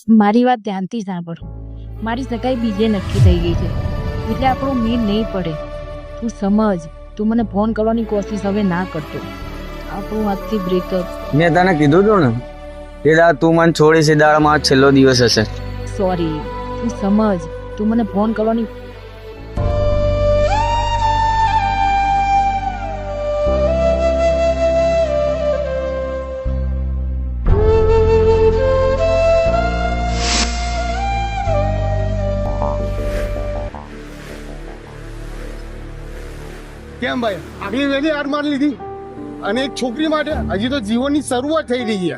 મારી વાત ધ્યાનથી સાંભળ. મારી સગાઈ બીજે નક્કી થઈ ગઈ છે, એટલે આપણો મેળ નહીં પડે. તું સમજ. તું મને ફોન કરવાની કોશિશ હવે ના કરતો. આપણું આજથી બ્રેકઅપ. મેં તને કીધું તું ને એ દાડા તું મને છોડીશ એ દાડા મારો છેલ્લો દિવસ હશે. સોરી. તું સમજ. તું મને ફોન કરવાની કેમ ભાઈ આગલી વેલી હાર મારી લીધી અને એક છોકરી માટે હજી તો જીવનની શરૂઆત થઈ રહી છે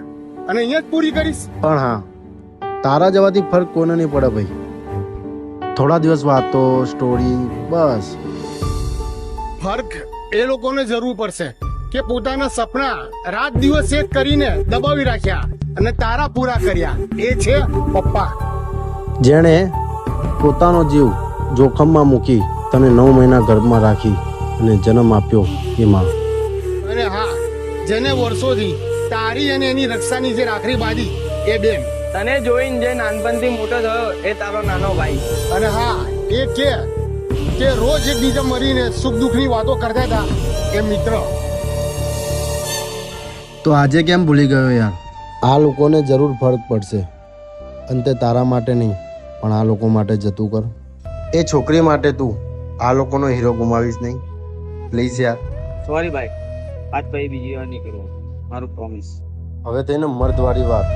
અને અહીંયા જ પૂરી કરીશ. પણ હા, તારા જવાથી ફરક કોને નહીં પડે ભાઈ. થોડા દિવસ વાતો, સ્ટોરી, બસ. ફર્ક એ લોકોને જરૂર પડશે કે પોતાના સપના રાત દિવસ એક કરીને દબાવી રાખ્યા અને તારા પૂરા કર્યા. એ છે પપ્પા. જેણે પોતાનો જીવ જોખમમાં મૂકી તને 9 મહિના ગર્ભમાં રાખી અને જન્મ આપ્યો એ માં. અને હા, જેને વર્ષોથી તારી અને એની રક્ષાની જે રાખડી બાંધી એ બેન. તને જોઈને જે નાનપણથી મોટો થયો એ તારો નાનો ભાઈ. અને હા, એ કે રોજ એકબીજા મળીને સુખ દુઃખની વાતો કરતા હતા એ મિત્ર. તો આજે કેમ ભૂલી ગયો યાર? આ લોકોને જરૂર ફરક પડશે. અંતે તારા માટે નહીં પણ આ લોકો માટે જતું કર. એ છોકરી માટે તું આ લોકોનો હીરો ગુમાવીશ નહીં. પ્લીઝ યાર. સોરી ભાઈ, આજ પછી બીજી વાર નહીં કરું, મારું પ્રોમિસ. હવે તેને મર્દવાળી વાત.